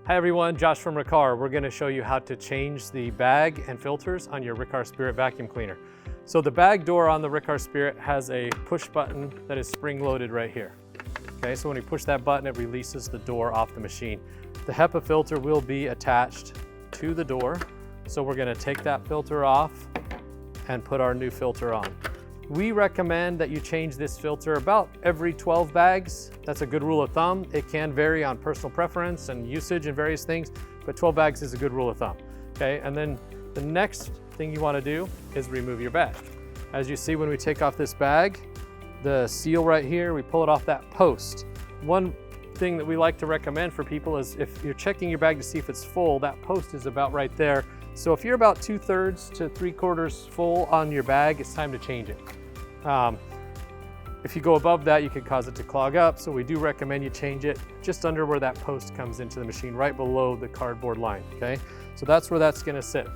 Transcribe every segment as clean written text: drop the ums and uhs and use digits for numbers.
Hi everyone, Josh from Riccar. We're going to show you how to change the bag and filters on your Riccar Spirit vacuum cleaner. So the bag door on the Riccar Spirit has a push button that is spring-loaded right here. Okay, so when you push that button, it releases the door off the machine. The HEPA filter will be attached to the door. So we're going to take that filter off and put our new filter on. We recommend that you change this filter about every 12 bags. That's a good rule of thumb. It can vary on personal preference and usage and various things, but 12 bags is a good rule of thumb. Okay, and then the next thing you want to do is remove your bag. As you see, when we take off this bag, the seal right here, we pull it off that post. One thing that we like to recommend for people is if you're checking your bag to see if it's full, that post is about right there. So if you're about 2/3 to 3/4 full on your bag, it's time to change it. If you go above that, you could cause it to clog up. So we do recommend you change it just under where that post comes into the machine, right below the cardboard line, okay? So that's where that's gonna sit.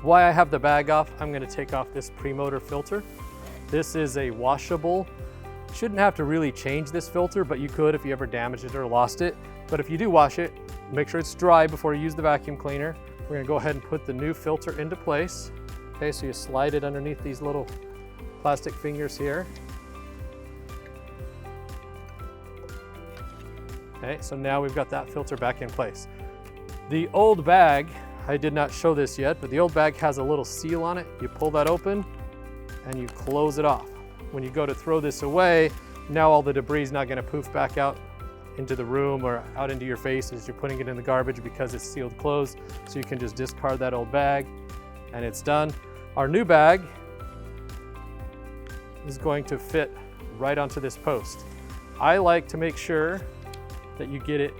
While I have the bag off, I'm gonna take off this pre-motor filter. This is a washable. Shouldn't have to really change this filter, but you could if you ever damaged it or lost it. But if you do wash it, make sure it's dry before you use the vacuum cleaner. We're gonna go ahead and put the new filter into place. Okay, so you slide it underneath these little plastic fingers here. Okay, so now we've got that filter back in place. The old bag, I did not show this yet, but the old bag has a little seal on it. You pull that open and you close it off. When you go to throw this away, now all the debris is not gonna poof back out into the room or out into your face as you're putting it in the garbage because it's sealed closed. So you can just discard that old bag and it's done. Our new bag is going to fit right onto this post. I like to make sure that you get it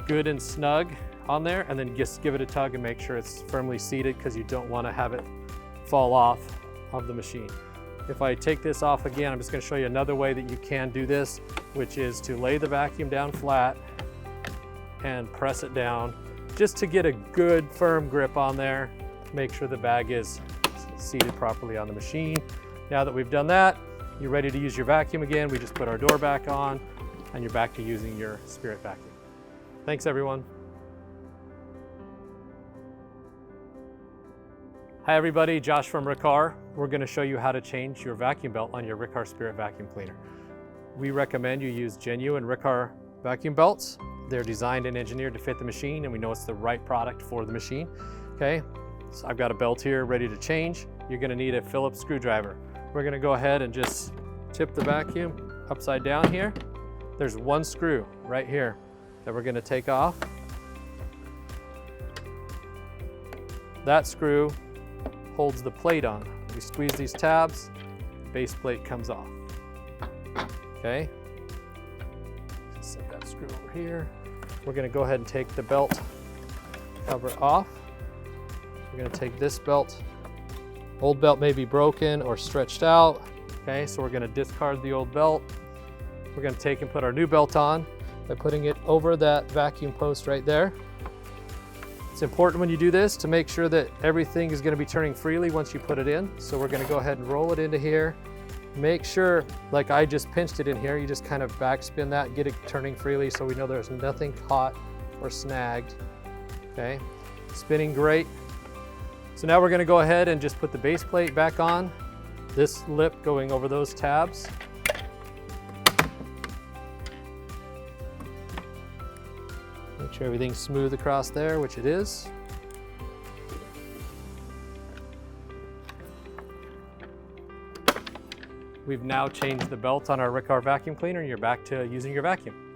good and snug on there and then just give it a tug and make sure it's firmly seated because you don't want to have it fall off of the machine. If I take this off again, I'm just going to show you another way that you can do this, which is to lay the vacuum down flat and press it down just to get a good firm grip on there. Make sure the bag is seated properly on the machine. Now that we've done that, you're ready to use your vacuum again. We just put our door back on and you're back to using your Spirit vacuum. Thanks everyone. Hi everybody, Josh from Riccar. We're going to show you how to change your vacuum belt on your Riccar Spirit vacuum cleaner. We recommend you use genuine Riccar vacuum belts. They're designed and engineered to fit the machine and we know it's the right product for the machine. Okay, so I've got a belt here ready to change. You're going to need a Phillips screwdriver. We're going to go ahead and just tip the vacuum upside down here. There's one screw right here that we're going to take off. That screw holds the plate on. We squeeze these tabs, base plate comes off. Okay, just set that screw over here. We're going to go ahead and take the belt cover off. We're going to take this belt. Old belt may be broken or stretched out. Okay, so we're going to discard the old belt. We're going to take and put our new belt on by putting it over that vacuum post right there. It's important when you do this to make sure that everything is going to be turning freely once you put it in. So we're going to go ahead and roll it into here. Make sure, like I just pinched it in here, you just kind of backspin that, get it turning freely so we know there's nothing caught or snagged. Okay, spinning great. So now we're going to go ahead and just put the base plate back on. This lip going over those tabs. Make sure everything's smooth across there, which it is. We've now changed the belt on our Riccar vacuum cleaner and you're back to using your vacuum.